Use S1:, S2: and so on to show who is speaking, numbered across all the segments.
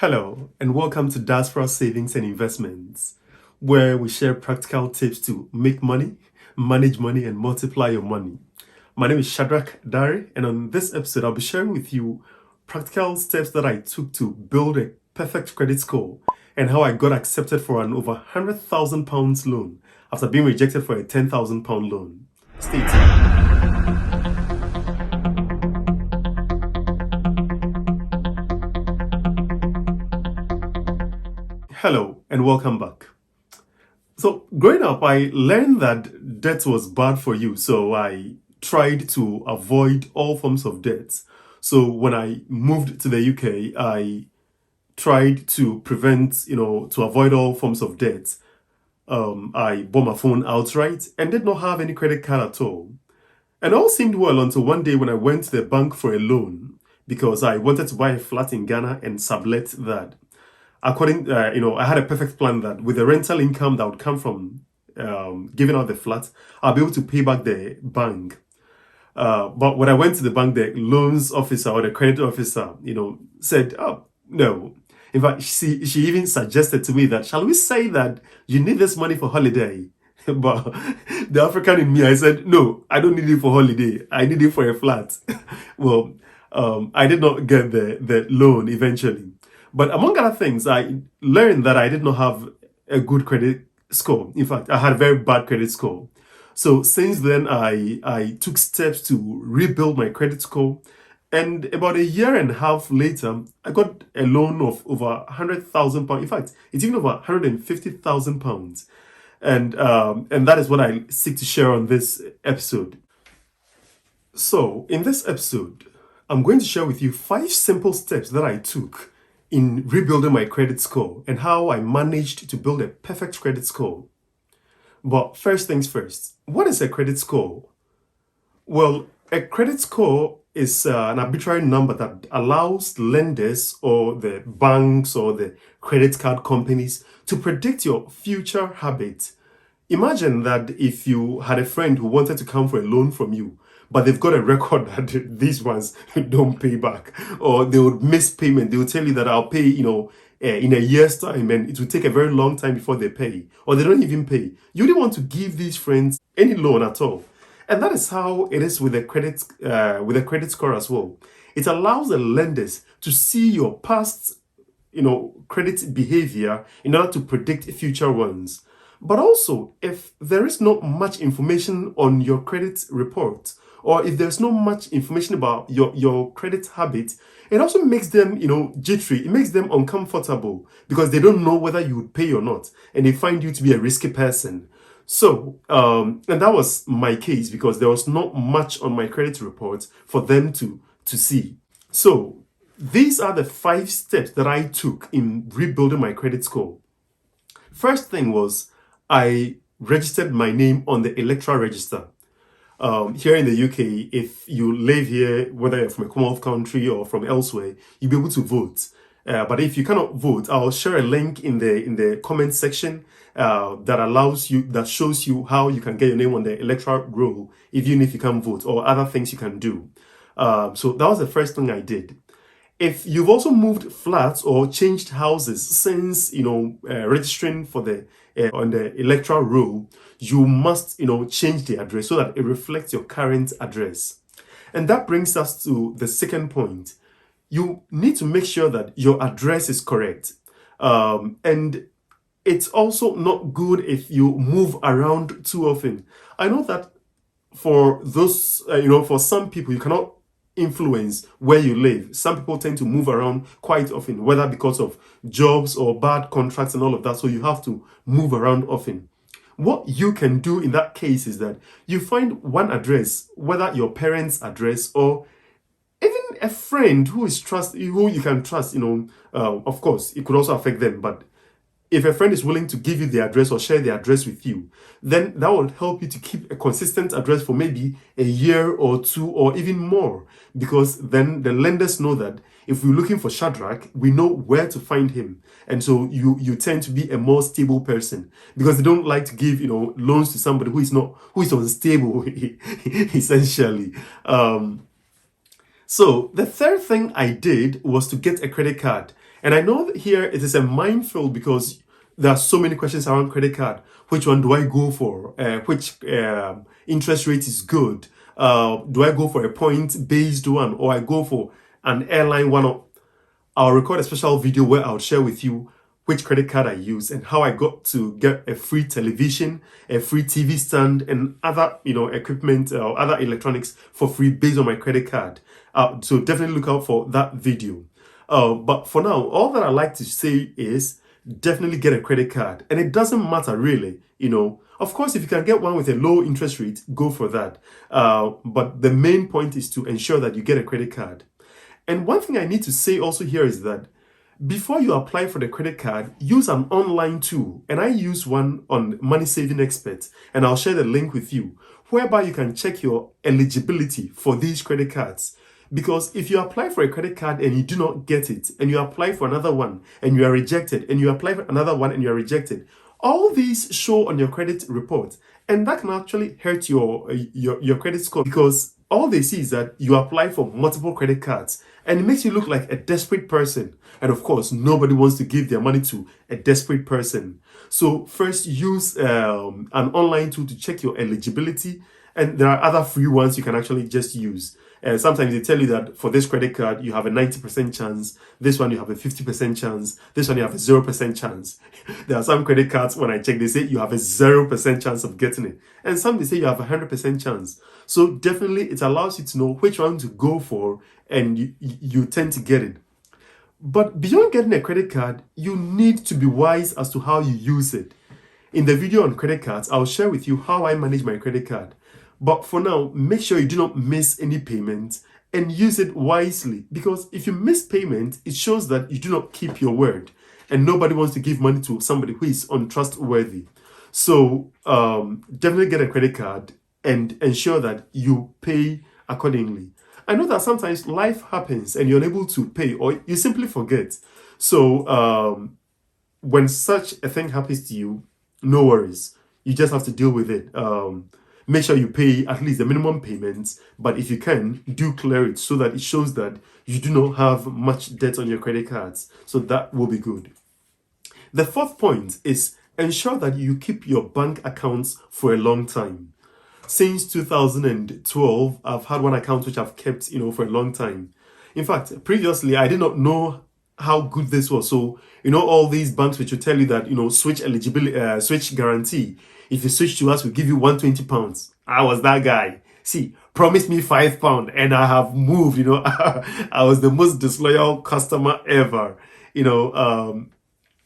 S1: Hello, and welcome to Diaspora Savings and Investments, where we share practical tips to make money, manage money, and multiply your money. My name is Shadrach Dari, and on this episode, I'll be sharing with you practical steps that I took to build a perfect credit score and how I got accepted for an over £100,000 loan after being rejected for a £10,000 loan. Stay tuned. Hello, and welcome back. So, growing up, I learned that debt was bad for you, so I tried to avoid all forms of debt. So, when I moved to the UK, I tried to to avoid all forms of debt. I bought my phone outright and did not have any credit card at all. And all seemed well until one day when I went to the bank for a loan because I wanted to buy a flat in Ghana and sublet that. I had a perfect plan that with the rental income that would come from giving out the flat, I'll be able to pay back the bank. But when I went to the bank, the loans officer or the credit officer, said, "Oh, no." In fact, she even suggested to me that, "Shall we say that you need this money for holiday?" But the African in me, I said, "No, I don't need it for holiday. I need it for a flat." Well, I did not get the loan eventually. But among other things, I learned that I did not have a good credit score. In fact, I had a very bad credit score. So since then, I took steps to rebuild my credit score. And about a year and a half later, I got a loan of over £100,000. In fact, it's even over £150,000. And that is what I seek to share on this episode. So, in this episode, I'm going to share with you 5 simple steps that I took in rebuilding my credit score and how I managed to build a perfect credit score. But first things first, what is a credit score? Well, a credit score is an arbitrary number that allows lenders or the banks or the credit card companies to predict your future habits. Imagine that if you had a friend who wanted to come for a loan from you, but they've got a record that these ones don't pay back, or they would miss payment. They will tell you that I'll pay, in a year's time, and it will take a very long time before they pay, or they don't even pay. You don't want to give these friends any loan at all, and that is how it is with a credit score as well. It allows the lenders to see your past, credit behavior in order to predict future ones. But also, if there is not much information on your credit report, or if there's not much information about your credit habit, it also makes them, jittery. It makes them uncomfortable because they don't know whether you would pay or not, and they find you to be a risky person. So, and that was my case because there was not much on my credit report for them to see. So, these are the 5 steps that I took in rebuilding my credit score. First thing was I registered my name on the electoral register. Here in the UK, if you live here, whether you're from a Commonwealth country or from elsewhere, you'll be able to vote. But if you cannot vote, I'll share a link in the comment section that shows you how you can get your name on the electoral roll, even if you can't vote, or other things you can do. So that was the first thing I did. If you've also moved flats or changed houses since registering for the on the electoral roll, you must change the address so that it reflects your current address. And that brings us to the second point. You need to make sure that your address is correct. And it's also not good if you move around too often. I know that for those, for some people, you cannot influence where you live. Some people tend to move around quite often, whether because of jobs or bad contracts and all of that. So you have to move around often. What you can do in that case is that you find one address, whether your parents' address or even a friend who you can trust. Of course, it could also affect them, but if a friend is willing to give you the address or share the address with you, then that will help you to keep a consistent address for maybe a year or 2 or even more. Because then the lenders know that if we're looking for Shadrach, we know where to find him. And so you tend to be a more stable person because they don't like to give, loans to somebody who is unstable, essentially. So the third thing I did was to get a credit card. And I know that here it is a minefield because there are so many questions around credit card. Which one do I go for? Which interest rate is good? Do I go for a point-based one, or I go for an airline one? I'll record a special video where I'll share with you which credit card I use and how I got to get a free television, a free TV stand, and other equipment or other electronics for free based on my credit card. So definitely look out for that video. But for now, all that I like to say is definitely get a credit card, and it doesn't matter really. Of course, if you can get one with a low interest rate, go for that. But the main point is to ensure that you get a credit card. And one thing I need to say also here is that before you apply for the credit card, use an online tool. And I use one on Money Saving Expert, and I'll share the link with you, whereby you can check your eligibility for these credit cards. Because if you apply for a credit card and you do not get it, and you apply for another one and you are rejected, and you apply for another one and you are rejected, all these show on your credit report, and that can actually hurt your credit score, because all they see is that you apply for multiple credit cards, and it makes you look like a desperate person. And of course, nobody wants to give their money to a desperate person. So first, use an online tool to check your eligibility, and there are other free ones you can actually just use. Sometimes they tell you that for this credit card, you have a 90% chance. This one, you have a 50% chance. This one, you have a 0% chance. There are some credit cards, when I check, they say you have a 0% chance of getting it. And some, they say you have a 100% chance. So definitely, it allows you to know which one to go for, and you tend to get it. But beyond getting a credit card, you need to be wise as to how you use it. In the video on credit cards, I'll share with you how I manage my credit card. But for now, make sure you do not miss any payment and use it wisely, because if you miss payment, it shows that you do not keep your word, and nobody wants to give money to somebody who is untrustworthy. So definitely get a credit card and ensure that you pay accordingly. I know that sometimes life happens and you're unable to pay, or you simply forget. So when such a thing happens to you, no worries. You just have to deal with it. Make sure you pay at least the minimum payments, but if you can, do clear it so that it shows that you do not have much debt on your credit cards. So that will be good. The fourth point is ensure that you keep your bank accounts for a long time. Since 2012, I've had one account which I've kept, for a long time. In fact, previously, I did not know how good this was. So, all these banks which will tell you that, switch eligibility, switch guarantee. If you switch to us, we'll give you £120. I was that guy. See, promise me £5 and I have moved, I was the most disloyal customer ever, because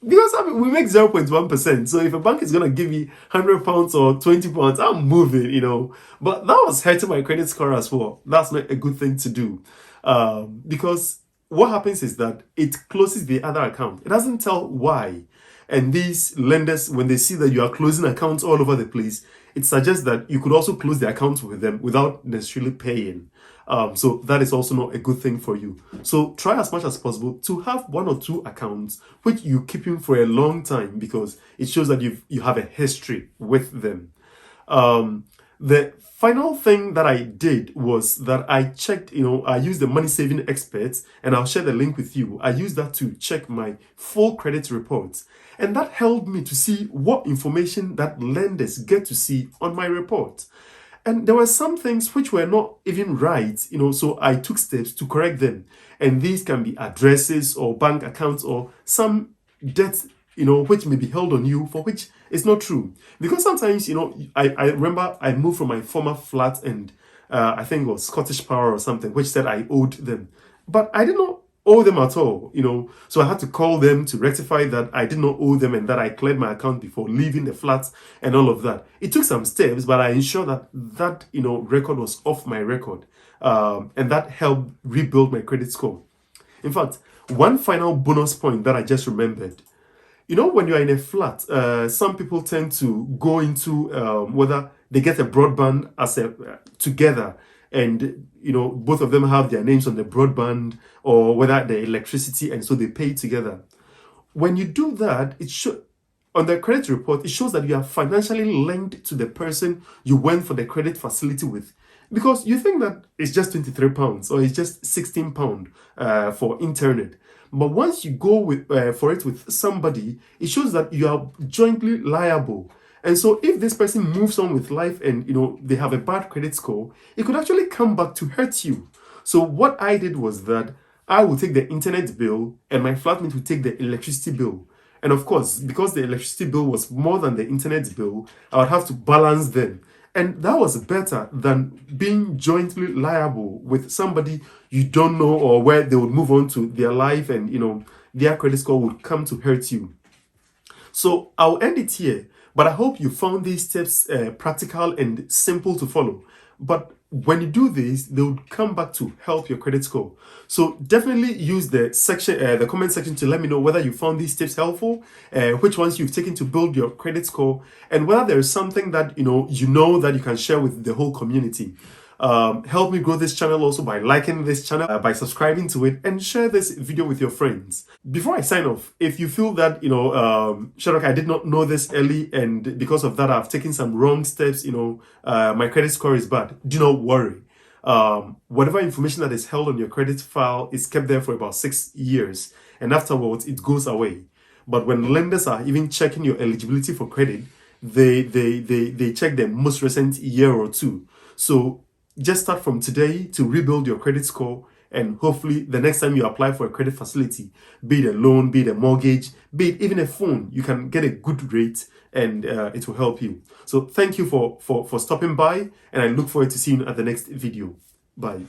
S1: we make 0.1%. So if a bank is going to give me £100 or £20, I'm moving, But that was hurting my credit score as well. That's not a good thing to do. Because what happens is that it closes the other account. It doesn't tell why. And these lenders, when they see that you are closing accounts all over the place, it suggests that you could also close the accounts with them without necessarily paying. So that is also not a good thing for you. So try as much as possible to have one or two accounts which you keep in for a long time, because it shows that you have a history with them. The final thing that I did was that I checked, I used the Money Saving Experts, and I'll share the link with you. I used that to check my full credit reports, and that helped me to see what information that lenders get to see on my report. And there were some things which were not even right, so I took steps to correct them. And these can be addresses or bank accounts or some debts, which may be held on you for which it's not true. Because sometimes, I remember I moved from my former flat, and I think it was Scottish Power or something, which said I owed them. But I did not owe them at all, So I had to call them to rectify that I did not owe them and that I cleared my account before leaving the flat and all of that. It took some steps, but I ensured that record was off my record. And that helped rebuild my credit score. In fact, one final bonus point that I just remembered. When you're in a flat, some people tend to go into whether they get a broadband together, and both of them have their names on the broadband, or whether the electricity, and so they pay together. When you do that, on the credit report, it shows that you are financially linked to the person you went for the credit facility with, because you think that it's just £23 or it's just £16 for internet. But once you go with for it with somebody, it shows that you are jointly liable. And so if this person moves on with life and they have a bad credit score, it could actually come back to hurt you. So what I did was that I will take the internet bill and my flatmate will take the electricity bill. And of course, because the electricity bill was more than the internet bill, I would have to balance them. And that was better than being jointly liable with somebody you don't know, or where they would move on to their life and their credit score would come to hurt you. So I'll end it here, but I hope you found these steps practical and simple to follow. But when you do this, they would come back to help your credit score. So definitely use the section, the comment section, to let me know whether you found these tips helpful, which ones you've taken to build your credit score, and whether there is something that you know that you can share with the whole community. Help me grow this channel also by liking this channel, by subscribing to it, and share this video with your friends. Before I sign off, if you feel that, Shadrach, I did not know this early, and because of that, I've taken some wrong steps, my credit score is bad, do not worry. Whatever information that is held on your credit file is kept there for about 6 years, and afterwards it goes away. But when lenders are even checking your eligibility for credit, they check the most recent year or two. So just start from today to rebuild your credit score, and hopefully the next time you apply for a credit facility, be it a loan, be it a mortgage, be it even a phone, you can get a good rate, and it will help you. So thank you for stopping by, and I look forward to seeing you at the next video. Bye.